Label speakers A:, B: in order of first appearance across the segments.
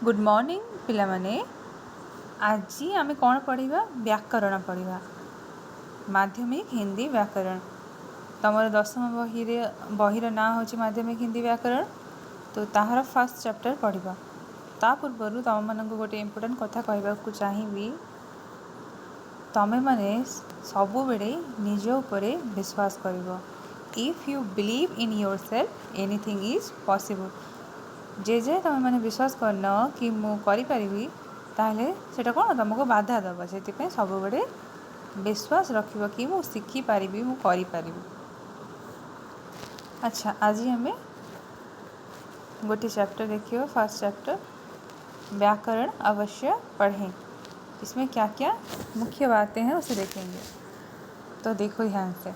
A: Good morning पिलामाने। आज आम कौन पढ़ा? व्याकरण पढ़ा, माध्यमिक हिंदी व्याकरण। तुम दशम बहीर ना हूँ माध्यमिक हिंदी व्याकरण, तो ताहार फर्स्ट चैप्टर पढ़ा। ता पूर्व तुम मान गोटे इम्पोर्टेंट कथा कहवाक चाहिए। तमें माने सबु बेले निज उपरे विश्वास कर। If you believe in yourself anything is possible. जे जे तुम मैंने विश्वास करन कि मु करी परिबी, ताहले सेटा कौन तुमको बाधा दबा। से सब बड़े विश्वास रख कि मु शिखी पारिबी, मु करी पारिबी। अच्छा, आज हमें गोटे चैप्टर देखिए। फर्स्ट चैप्टर व्याकरण अवश्य पढ़ें। इसमें क्या क्या मुख्य बातें हैं उसे देखेंगे। तो देखो ध्यान से,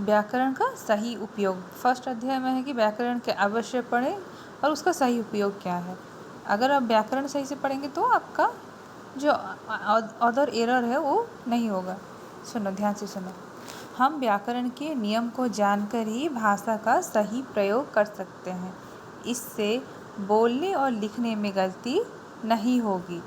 A: व्याकरण का सही उपयोग। फर्स्ट अध्याय में है कि व्याकरण के अवश्य पढ़ें और उसका सही उपयोग क्या है। अगर आप व्याकरण सही से पढ़ेंगे तो आपका जो अदर एरर है वो नहीं होगा। सुनो, ध्यान से सुनो। हम व्याकरण के नियम को जानकर ही भाषा का सही प्रयोग कर सकते हैं। इससे बोलने और लिखने में गलती नहीं होगी।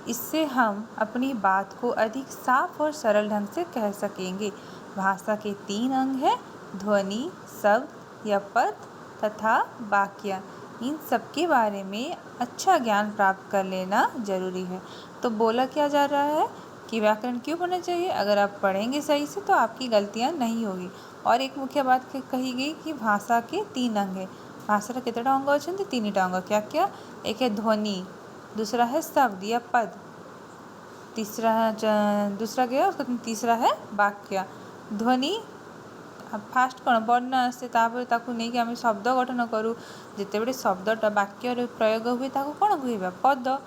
A: इससे हम अपनी बात को अधिक साफ और सरल ढंग से कह सकेंगे। भाषा के 3 अंग हैं: ध्वनि, शब्द या पद तथा वाक्य। इन सब के बारे में अच्छा ज्ञान प्राप्त कर लेना जरूरी है। तो बोला क्या जा रहा है कि व्याकरण क्यों पढ़ना चाहिए? अगर आप पढ़ेंगे सही से तो आपकी गलतियाँ नहीं होगी। और एक मुख्य बात कही गई कि भाषा के 3 अंग है। भाषा केतटा अंग अच्छा? 3टा अंग। क्या क्या? एक है ध्वनि, दूसरा है शब्द या पद, दूसरा क्या है? तीसरा है वाक्य। ध्वनि फास्ट कौन वर्ण आसे, तापर नहीं कि आम शब्द गठन करूँ। जितेबले शब्दटा वाक्य प्रयोग हुए ताको कौन कहवा? पद।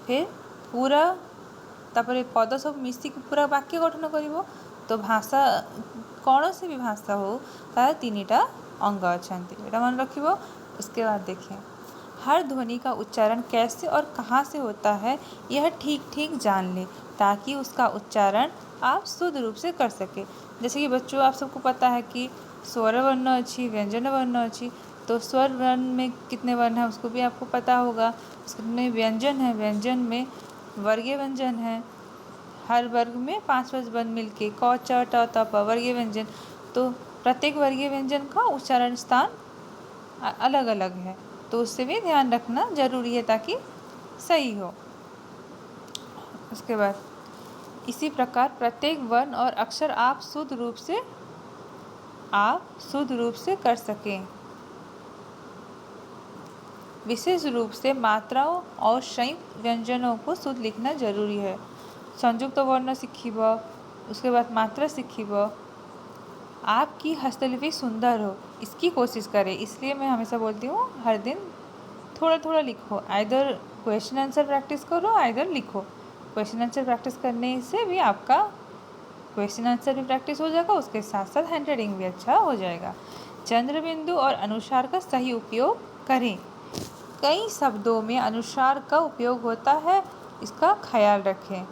A: फिर पूरा तापर पद सब मिसिक पूरा वाक्य गठन करिवो। तो भाषा कौन से भी भाषा हो तार 3टा अंग अच्छा, एटा मन रखिवो। उसके बाद देखें, हर ध्वनि का उच्चारण कैसे और कहाँ से होता है यह ठीक ठीक जान लें, ताकि उसका उच्चारण आप शुद्ध रूप से कर सकें। जैसे कि बच्चों, आप सबको पता है कि स्वर वर्ण अच्छी, व्यंजन वर्ण अच्छी। तो स्वर वर्ण में कितने वर्ण हैं उसको भी आपको पता होगा। उसमें व्यंजन है, व्यंजन में वर्गीय व्यंजन है। हर वर्ग में 5 वर्ण मिलके क, च, ट, त, प वर्गीय व्यंजन। तो प्रत्येक वर्गीय व्यंजन का उच्चारण स्थान अलग अलग है, तो उससे भी ध्यान रखना जरूरी है ताकि सही हो। उसके बाद इसी प्रकार प्रत्येक वर्ण और अक्षर आप शुद्ध रूप से कर सकें। विशेष रूप से मात्राओं और संयुक्त व्यंजनों को शुद्ध लिखना जरूरी है। संयुक्त वर्ण सीखिब, उसके बाद मात्रा सीखिब। आपकी हस्तलिपि सुंदर हो, इसकी कोशिश करें। इसलिए मैं हमेशा बोलती हूँ हर दिन थोड़ा थोड़ा लिखो। आइदर क्वेश्चन आंसर प्रैक्टिस करो, आइदर लिखो। क्वेश्चन आंसर प्रैक्टिस करने से भी आपका क्वेश्चन आंसर भी प्रैक्टिस हो जाएगा, उसके साथ साथ हैंड राइटिंग भी अच्छा हो जाएगा। चंद्र बिंदु और अनुसार का सही उपयोग करें। कई शब्दों में अनुसार का उपयोग होता है, इसका ख्याल रखें।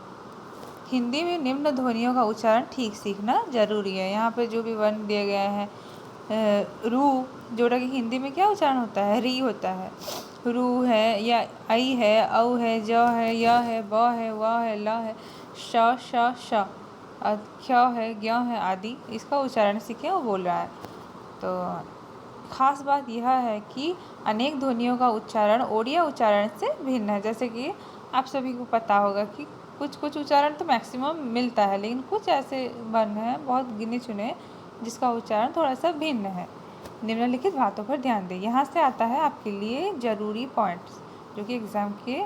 A: हिंदी में निम्न ध्वनियों का उच्चारण ठीक सीखना जरूरी है। यहाँ पे जो भी वर्ण दिए गए हैं, रू, जोड़ा कि हिंदी में क्या उच्चारण होता है? री होता है। रू है या आई है, औ है, ज है, य है, ब है, व है, ल है, श, श, क्ष है, ज्ञ है आदि। इसका उच्चारण सीखें, वो बोल रहा है। तो खास बात यह है कि अनेक ध्वनियों का उच्चारण ओडिया उच्चारण से भिन्न है। जैसे कि आप सभी को पता होगा कि कुछ कुछ उच्चारण तो मैक्सिमम मिलता है, लेकिन कुछ ऐसे वर्ण हैं, बहुत गिने चुने, जिसका उच्चारण थोड़ा सा भिन्न है। निम्नलिखित बातों पर ध्यान दें। यहाँ से आता है आपके लिए जरूरी पॉइंट्स, जो कि एग्ज़ाम के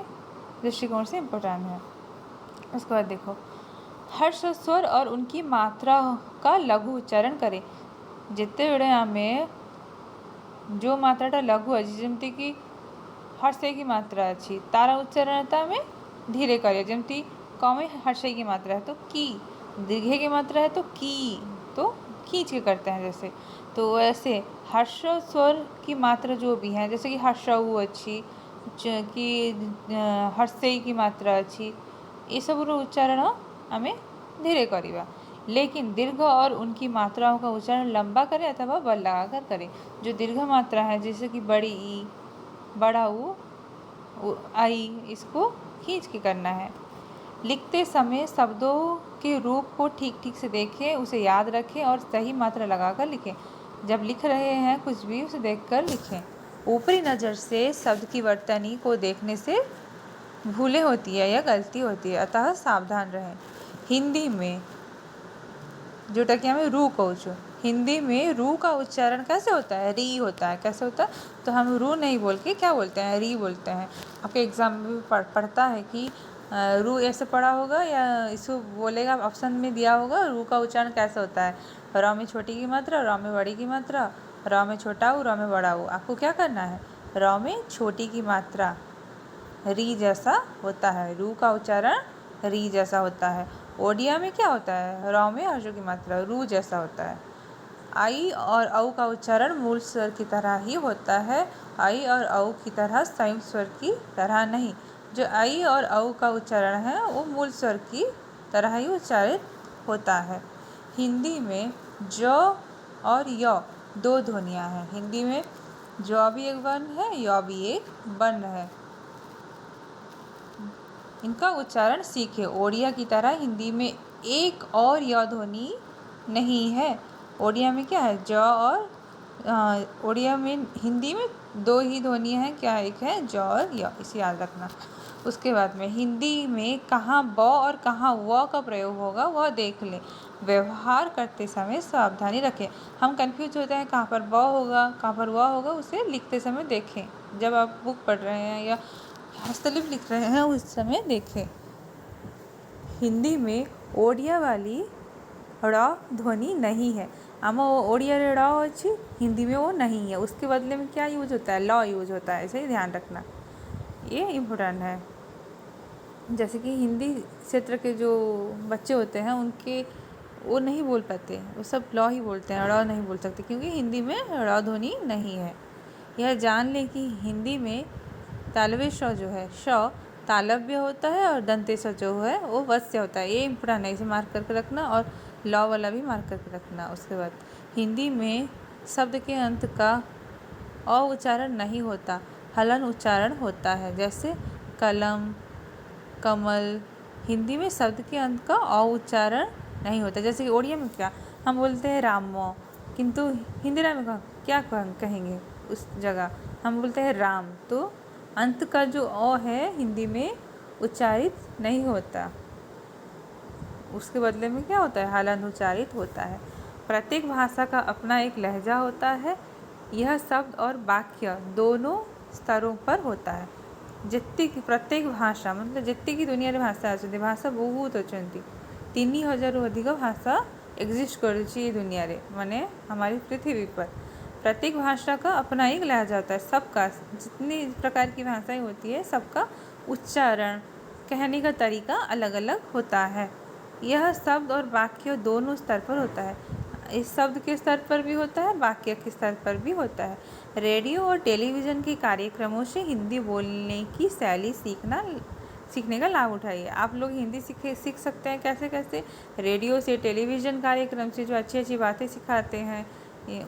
A: दृष्टिकोण से इम्पोर्टेंट है। उसके बाद देखो, हर्ष स्वर और उनकी मात्रा का लघु उच्चारण करें। जिते बड़े आमे जो मात्राटा लघु अच्छी, जमती कि हर्षे की मात्रा अच्छी, तारा उच्चारणता में धीरे करें। जमती कम हर्षे की मात्रा है तो की, दीर्घे की मात्रा है तो की, तो खींच के करते हैं जैसे। तो ऐसे हर्ष स्वर की मात्रा जो भी है, जैसे कि हर्षऊ अच्छी, कि हर्षे की मात्रा अच्छी, ये सब उच्चारण आमे धीरे करिबा। लेकिन दीर्घ और उनकी मात्राओं का उच्चारण लंबा करें अथवा बल लगाकर करें। जो दीर्घ मात्रा है जैसे कि बड़ी ई, बड़ा ऊ, आई, इसको खींच के करना है। लिखते समय शब्दों के रूप को ठीक ठीक से देखें, उसे याद रखें और सही मात्रा लगाकर लिखें। जब लिख रहे हैं कुछ भी उसे देखकर लिखें। ऊपरी नज़र से शब्द की वर्तनी को देखने से भूलें होती है या गलती होती है, अतः सावधान रहें। हिंदी में जोटकिया में रू कहूँ छो, हिंदी में रू का उच्चारण कैसे होता है? री होता है। कैसे होता है? तो हम रू नहीं बोल के क्या बोलते हैं? री बोलते हैं। आपके एग्जाम में भी पढ़ता है कि रू ऐसे पढ़ा होगा या इसको बोलेगा, ऑप्शन में दिया होगा रू का उच्चारण कैसे होता है। र में छोटी की मात्रा, र में बड़ी की मात्रा, र में छोटा ऊ, र में बड़ा ऊ। आपको क्या करना है? र में छोटी की मात्रा री जैसा होता है, रू का उच्चारण री जैसा होता है। ओडिया में क्या होता है? र में हर्षों की मात्रा रू जैसा होता है। आई और औ का उच्चारण मूल स्वर की तरह ही होता है, आई और औ की तरह संयुक्त स्वर की तरह नहीं। जो आई और औ का उच्चारण है वो मूल स्वर की तरह ही उच्चारित होता है। हिंदी में ज और य दो ध्वनियाँ हैं। हिंदी में ज भी एक वर्ण है, य भी एक वर्ण है। इनका उच्चारण सीखें। ओडिया की तरह हिंदी में एक और य ध्वनि नहीं है। ओडिया में क्या है? ज और ओडिया में हिंदी में दो ही ध्वनियाँ हैं। क्या? एक है ज और य, इसे याद रखना। उसके बाद में हिंदी में कहाँ ब और कहाँ व का प्रयोग होगा वह देख लें। व्यवहार करते समय सावधानी रखें। हम कंफ्यूज होते हैं कहाँ पर ब होगा, कहाँ पर व होगा, उसे लिखते समय देखें। जब आप बुक पढ़ रहे हैं या हस्तलिपि लिख रहे हैं उस समय देखें। हिंदी में ओडिया वाली ड़ ध्वनि नहीं है। आम ओडिया रे ड़ अच्छी, हिंदी में वो नहीं है। उसके बदले में क्या यूज होता है? ल यूज होता है। ऐसे ही ध्यान रखना, ये इम्पोर्टेंट है। जैसे कि हिंदी क्षेत्र के जो बच्चे होते हैं उनके वो नहीं बोल पाते, वो सब ल ही बोलते हैं, ड़ नहीं बोल सकते क्योंकि हिंदी में ड़ ध्वनि नहीं है। यह जान लें कि हिंदी में तालव्य श जो है, श तालव्य होता है और दंते स जो है वो वस्य होता है। ये इम्पोर्टेंट है, इसे मार्क करके रखना और ल वाला भी मार्क करके रखना। उसके बाद हिंदी में शब्द के अंत का अ उच्चारण नहीं होता, हलन उच्चारण होता है। जैसे कलम, कमल। हिंदी में शब्द के अंत का अ उच्चारण नहीं होता। जैसे कि ओडिया में क्या हम बोलते हैं राम, किंतु हिंदी में क्या कहेंगे उस जगह? हम बोलते हैं राम, तो अंत का जो अ है हिंदी में उच्चारित नहीं होता, उसके बदले में क्या होता है? हलन उच्चारित होता है। प्रत्येक भाषा का अपना एक लहजा होता है। यह शब्द और वाक्य दोनों स्तरों पर होता है। ଯେତିକି ପ୍ରତ୍ୟେକ ଭାଷା मतलब ଯେତିକି ଦୁନିଆରେ ଭାଷା ଅଛନ୍ତି, ଭାଷା ବହୁତ ଅଛନ୍ତି। 3000ରୁ ଅଧିକ ଭାषा एग्जिस्ट କରୁଛି ये दुनिया रे, माने हमारी पृथ्वी पर। प्रत्येक भाषा का अपना एक लहजा होता है। सबका, जितनी प्रकार की भाषाएं होती है सबका उच्चारण, कहने का तरीका अलग अलग होता है। यह शब्द और वाक्य दोनों स्तर पर होता है। इस शब्द के स्तर पर भी होता है, वाक्य के स्तर पर भी होता है। रेडियो और टेलीविज़न के कार्यक्रमों से हिंदी बोलने की शैली सीखने का लाभ उठाइए। आप लोग हिंदी सीख सकते हैं। कैसे कैसे? रेडियो से, टेलीविज़न कार्यक्रम से जो अच्छी अच्छी बातें सिखाते हैं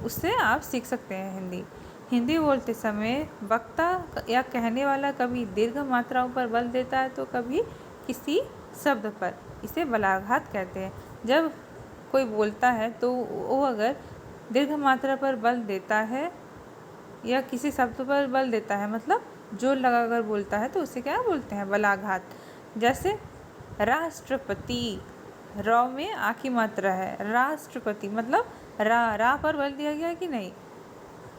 A: उससे आप सीख सकते हैं हिंदी। हिंदी बोलते समय वक्ता या कहने वाला कभी दीर्घ मात्राओं पर बल देता है तो कभी किसी शब्द पर। इसे बलाघात कहते हैं। जब कोई बोलता है तो वो अगर दीर्घ मात्रा पर बल देता है या किसी शब्द पर बल देता है, मतलब जोर लगाकर बोलता है, तो उसे क्या बोलते हैं? बलाघात। जैसे राष्ट्रपति, र में आ की मात्रा है, राष्ट्रपति मतलब रा पर बल दिया गया कि नहीं?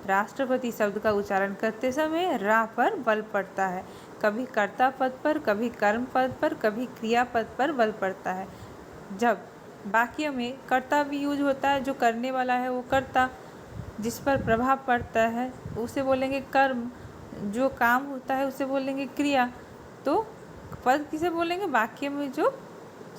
A: राष्ट्रपति शब्द का उच्चारण करते समय रा पर बल पड़ता है। कभी कर्ता पद पर, कभी कर्म पद पर, कभी क्रिया पद पर बल पड़ता है। जब वाक्य में कर्ता भी यूज होता है, जो करने वाला है वो कर्ता, जिस पर प्रभाव पड़ता है उसे बोलेंगे कर्म, जो काम होता है उसे बोलेंगे क्रिया। तो पद किसे बोलेंगे? वाक्य में जो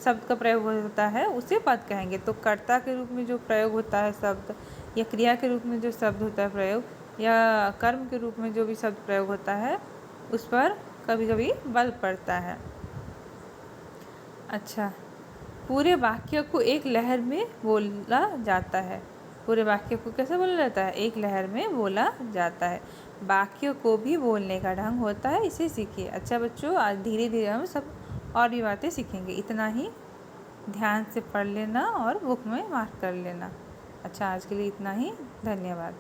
A: शब्द का प्रयोग होता है उसे पद कहेंगे। तो कर्ता के रूप में जो प्रयोग होता है शब्द, या क्रिया के रूप में जो शब्द होता है प्रयोग, या कर्म के रूप में जो भी शब्द प्रयोग होता है उस पर कभी कभी बल पड़ता है। अच्छा, पूरे वाक्य को एक लहर में बोला जाता है। पूरे वाक्य को कैसे बोला जाता है? एक लहर में बोला जाता है। वाक्य को भी बोलने का ढंग होता है, इसे सीखिए। अच्छा बच्चों, आज धीरे धीरे हम सब और भी बातें सीखेंगे। इतना ही ध्यान से पढ़ लेना और बुक में मार्क कर लेना। अच्छा, आज के लिए इतना ही। धन्यवाद।